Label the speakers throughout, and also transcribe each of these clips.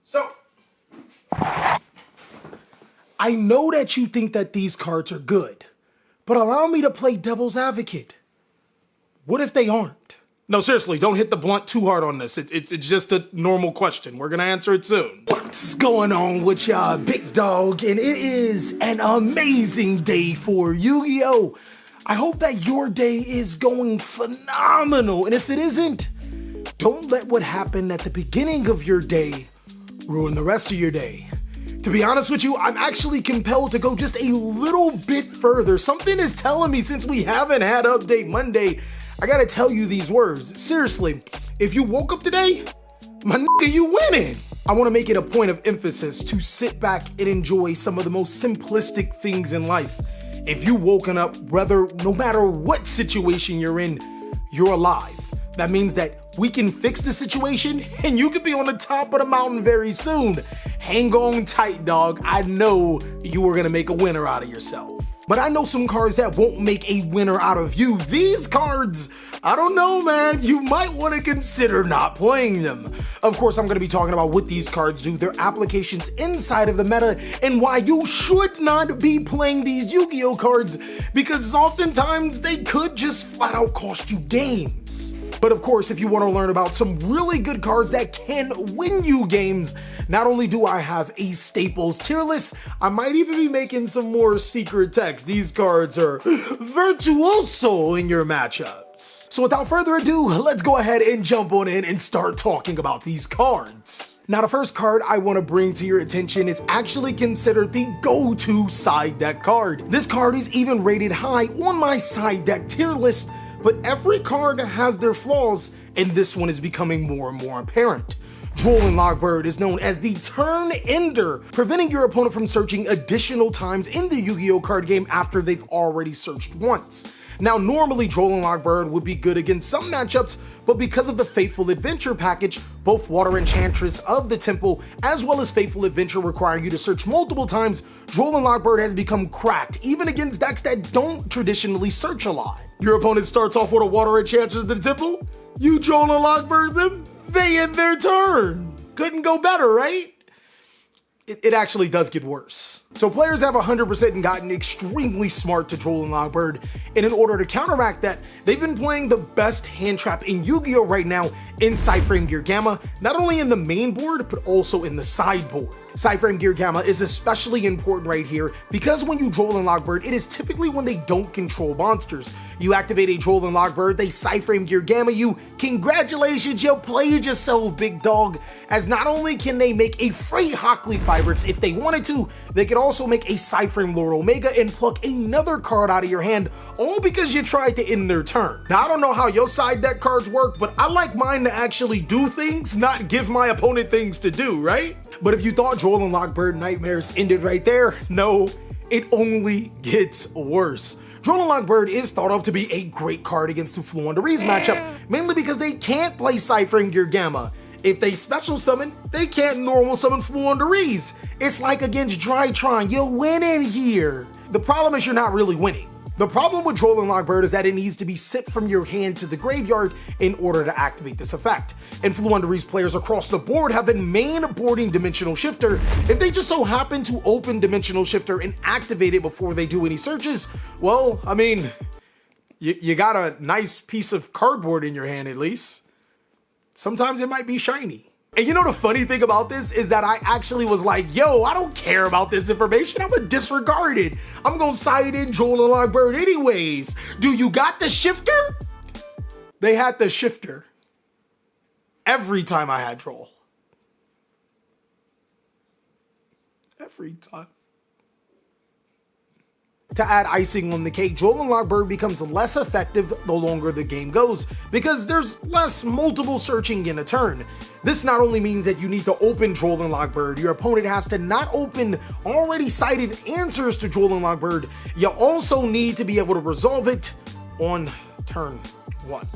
Speaker 1: So, I know that you think that these cards are good, but allow me to play devil's advocate. What if they aren't? No, seriously, don't hit the blunt too hard on this. It's just a normal question. We're gonna answer it soon. What's going on with y'all, big dog? And it is an amazing day for Yu-Gi-Oh! I hope that your day is going phenomenal. And if it isn't, don't let what happened at the beginning of your day ruin the rest of your day. To be honest with you, I'm actually compelled to go just a little bit further. Something is telling me since we haven't had Update Monday, I gotta tell you these words. Seriously, if you woke up today, my nigga, you winning. I wanna make it a point of emphasis to sit back and enjoy some of the most simplistic things in life. If you woken up, no matter what situation you're in, you're alive. That means that we can fix the situation and you could be on the top of the mountain very soon. Hang on tight, dog. I know you are gonna make a winner out of yourself. But I know some cards that won't make a winner out of you. These cards, I don't know, man. You might want to consider not playing them. Of course, I'm going to be talking about what these cards do, their applications inside of the meta, and why you should not be playing these Yu-Gi-Oh cards, because oftentimes they could just flat out cost you games. But of course, if you want to learn about some really good cards that can win you games, not only do I have a staples tier list, I might even be making some more secret text. These cards are virtuoso in your matchups. So without further ado, let's go ahead and jump on in and start talking about these cards. Now, the first card I want to bring to your attention is actually considered the go-to side deck card. This card is even rated high on my side deck tier list, but every card has their flaws, and this one is becoming more and more apparent. Drolling Logbird is known as the turn ender, preventing your opponent from searching additional times in the Yu-Gi-Oh card game after they've already searched once. Now, normally Drolling Logbird would be good against some matchups, but because of the Fateful Adventure package, both Water Enchantress of the Temple as well as Fateful Adventure requiring you to search multiple times, Drolling Logbird has become cracked, even against decks that don't traditionally search a lot. Your opponent starts off with a Water Enchantress of the Temple, you Drolling Logbird them, they end their turn. Couldn't go better, right? It actually does get worse. So players have 100% gotten extremely smart to Drolling Logbird, and in order to counteract that, they've been playing the best hand trap in Yu-Gi-Oh right now in Sideframe Gear Gamma, not only in the main board, but also in the sideboard. Sideframe Gear Gamma is especially important right here because when you Drolling Logbird, it is typically when they don't control monsters. You activate a Drolling Logbird, they Sideframe Gear Gamma you, congratulations, you played yourself, big dog, as not only can they make a free Hockley Fibrates if they wanted to, they could also make a Sideframe Lord Omega and pluck another card out of your hand, all because you tried to end their turn. Now, I don't know how your side deck cards work, but I like mine to actually do things, not give my opponent things to do, right? But if you thought Drolling Logbird Nightmares ended right there, no, it only gets worse. Drolling Logbird is thought of to be a great card against the Fluundereeze matchup, mainly because they can't play Sideframe Gear Gamma. If they special summon, they can't normal summon Fluundereeze. It's like against Drytron, you're winning here. The problem is you're not really winning. The problem with Drolling Logbird is that it needs to be sent from your hand to the graveyard in order to activate this effect. And Fluundereeze players across the board have been main boarding Dimensional Shifter. If they just so happen to open Dimensional Shifter and activate it before they do any searches, well, I mean, you got a nice piece of cardboard in your hand at least. Sometimes it might be shiny. And you know the funny thing about this is that I actually was like, yo, I don't care about this information. I'm gonna disregard it. I'm gonna side in Drolling Logbird anyways. Do you got the shifter? They had the shifter every time I had Droll. Every time. To add icing on the cake, Drolling Logbird becomes less effective the longer the game goes because there's less multiple searching in a turn. This not only means that you need to open Drolling Logbird, your opponent has to not open already cited answers to Drolling Logbird, you also need to be able to resolve it on turn 1.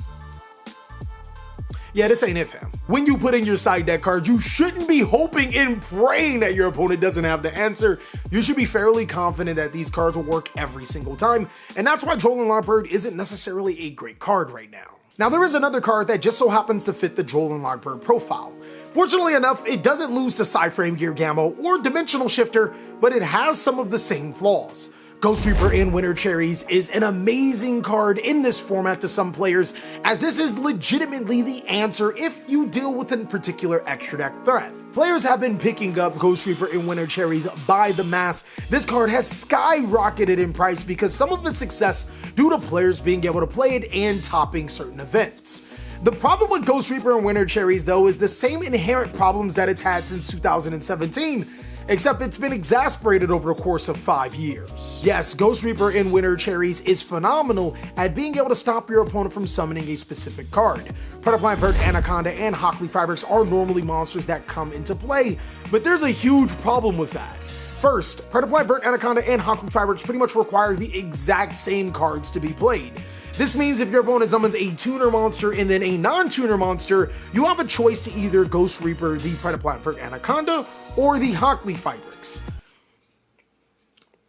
Speaker 1: Yeah, this ain't it, fam. When you put in your side deck card, you shouldn't be hoping and praying that your opponent doesn't have the answer. You should be fairly confident that these cards will work every single time, and that's why Drolling Logbird isn't necessarily a great card right now. Now, there is another card that just so happens to fit the Drolling Logbird profile. Fortunately enough, it doesn't lose to Psyframe Gear Gamma or Dimensional Shifter, but it has some of the same flaws. Ghost Reaper in Winter Cherries is an amazing card in this format to some players, as this is legitimately the answer if you deal with a particular extra deck threat. Players have been picking up Ghost Reaper in Winter Cherries by the mass. This card has skyrocketed in price because some of its success due to players being able to play it and topping certain events. The problem with Ghost Reaper in Winter Cherries though is the same inherent problems that it's had since 2017, except it's been exasperated over the course of 5 years. Yes, Ghost Reaper in Winter Cherries is phenomenal at being able to stop your opponent from summoning a specific card. Predaplant Vert Anaconda and Hockley Fabrics are normally monsters that come into play, but there's a huge problem with that. First, Predaplant Vert Anaconda and Hockley Fabrics pretty much require the exact same cards to be played. This means if your opponent summons a tuner monster and then a non-tuner monster, you have a choice to either Ghost Reaper the Predaplant Vert Anaconda or the Hockley Fabrics.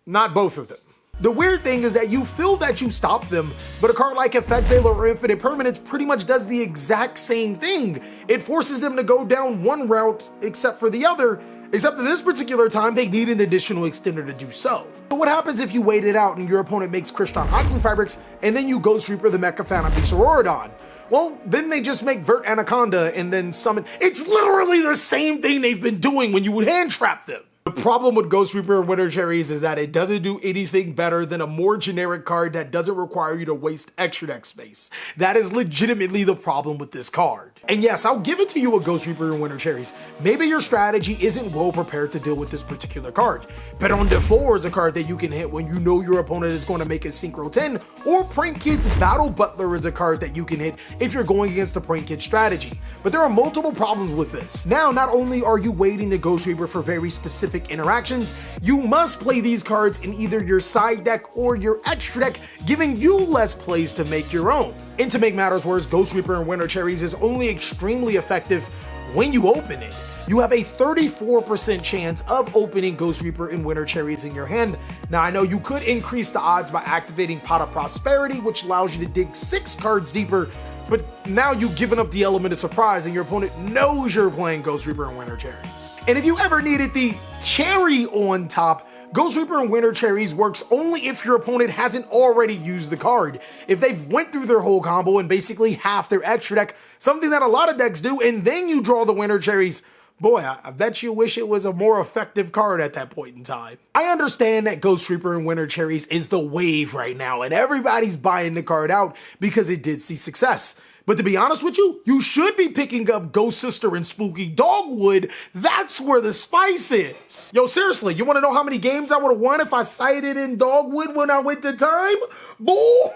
Speaker 1: Not both of them. The weird thing is that you feel that you stop them, but a card like Effect Veiler or Infinite Permanence pretty much does the exact same thing. It forces them to go down one route except for the other, except that this particular time they need an additional extender to do so. So what happens if you wait it out and your opponent makes Kriston Hockley Fabrics and then you Ghost Reaper the Mecha Phantom Beast Auroradon? Well, then they just make Vert Anaconda and then summon. It's literally the same thing they've been doing when you would hand trap them. The problem with Ghost Reaper and Winter Cherries is that it doesn't do anything better than a more generic card that doesn't require you to waste extra deck space. That is legitimately the problem with this card. And yes, I'll give it to you with Ghost Reaper and Winter Cherries. Maybe your strategy isn't well prepared to deal with this particular card. Peron de Four is a card that you can hit when you know your opponent is going to make a Synchro 10, or Prank Kid's Battle Butler is a card that you can hit if you're going against the Prank Kid strategy. But there are multiple problems with this. Now, not only are you waiting to Ghost Reaper for very specific interactions, you must play these cards in either your side deck or your extra deck, giving you less plays to make your own. And to make matters worse, Ghost Reaper and Winter Cherries is only extremely effective when you open it. You have a 34% chance of opening Ghost Reaper and Winter Cherries in your hand. Now, I know you could increase the odds by activating Pot of Prosperity, which allows you to dig 6 cards deeper, but now you've given up the element of surprise and your opponent knows you're playing Ghost Reaper and Winter Cherries. And if you ever needed the cherry on top, Ghost Reaper and Winter Cherries works only if your opponent hasn't already used the card. If they've went through their whole combo and basically half their extra deck, something that a lot of decks do, and then you draw the Winter Cherries, boy, I bet you wish it was a more effective card at that point in time. I understand that Ghost Reaper and Winter Cherries is the wave right now, and everybody's buying the card out because it did see success. But to be honest with you, you should be picking up Ghost Sister and Spooky Dogwood. That's where the spice is. Yo, seriously, you want to know how many games I would have won if I cited in Dogwood when I went to time? Boy,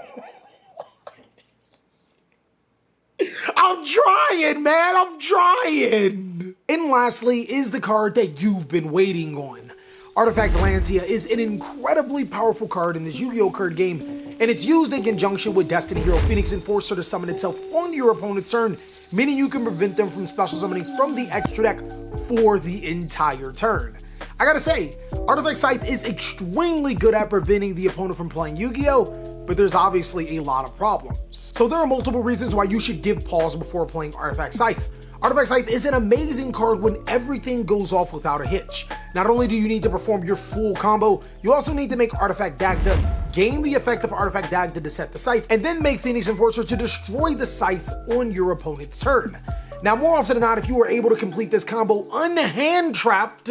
Speaker 1: I'm trying, man, I'm trying. And lastly is the card that you've been waiting on. Artifact Lancia is an incredibly powerful card in this Yu-Gi-Oh card game, and it's used in conjunction with Destiny Hero Phoenix Enforcer to summon itself on your opponent's turn, meaning you can prevent them from special summoning from the extra deck for the entire turn. I gotta say, Artifact Scythe is extremely good at preventing the opponent from playing Yu-Gi-Oh, but there's obviously a lot of problems. So there are multiple reasons why you should give pause before playing Artifact Scythe. Artifact Scythe is an amazing card when everything goes off without a hitch. Not only do you need to perform your full combo, you also need to make Artifact Dagda, gain the effect of Artifact Dagda to set the Scythe, and then make Phoenix Enforcer to destroy the Scythe on your opponent's turn. Now, more often than not, if you were able to complete this combo unhand trapped,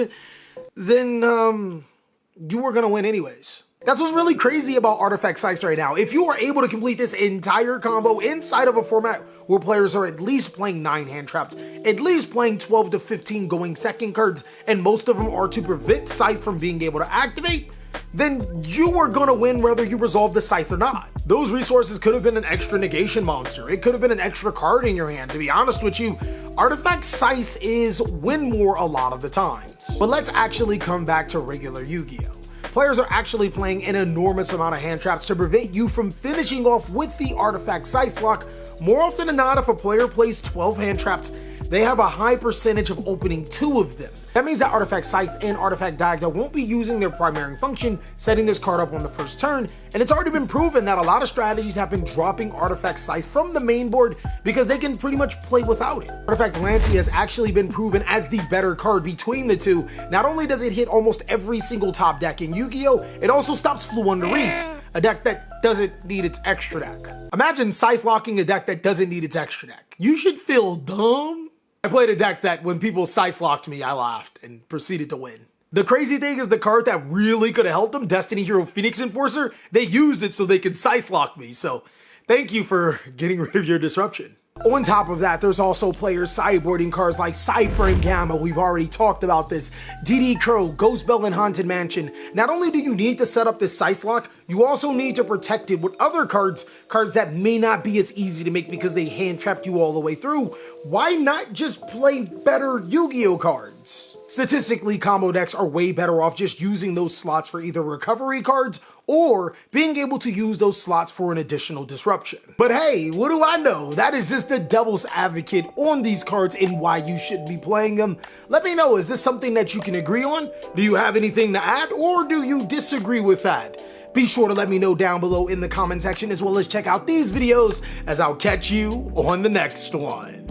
Speaker 1: then you were gonna win anyways. That's what's really crazy about Artifact Scythe right now. If you are able to complete this entire combo inside of a format where players are at least playing 9 hand traps, at least playing 12 to 15 going second cards, and most of them are to prevent Scythe from being able to activate, then you are gonna win whether you resolve the Scythe or not. Those resources could have been an extra negation monster. It could have been an extra card in your hand. To be honest with you, Artifact Scythe is win more a lot of the times. But let's actually come back to regular Yu-Gi-Oh! Players are actually playing an enormous amount of hand traps to prevent you from finishing off with the Artifact Scythe block. More often than not, if a player plays 12 hand traps, they have a high percentage of opening 2 of them. That means that Artifact Scythe and Artifact Dagda won't be using their primary function, setting this card up on the first turn, and it's already been proven that a lot of strategies have been dropping Artifact Scythe from the main board because they can pretty much play without it. Artifact Lancey has actually been proven as the better card between the two. Not only does it hit almost every single top deck in Yu-Gi-Oh!, it also stops Fluwanda Reese, a deck that doesn't need its extra deck. Imagine Scythe locking a deck that doesn't need its extra deck. You should feel dumb. I played a deck that when people Scythe locked me, I laughed and proceeded to win. The crazy thing is the card that really could have helped them, Destiny Hero Phoenix Enforcer, they used it so they could Scythe lock me. So thank you for getting rid of your disruption. On top of that, there's also players sideboarding cards like Cypher and Gamma. We've already talked about this. DD Crow, Ghost Bell, and Haunted Mansion. Not only do you need to set up this Scythe lock, you also need to protect it with other cards that may not be as easy to make because they hand trapped you all the way through. Why not just play better Yu-Gi-Oh cards? Statistically, combo decks are way better off just using those slots for either recovery cards or being able to use those slots for an additional disruption. But hey, what do I know? That is just the devil's advocate on these cards and why you should be playing them. Let me know, is this something that you can agree on? Do you have anything to add, or do you disagree with that? Be sure to let me know down below in the comment section, as well as check out these videos, as I'll catch you on the next one.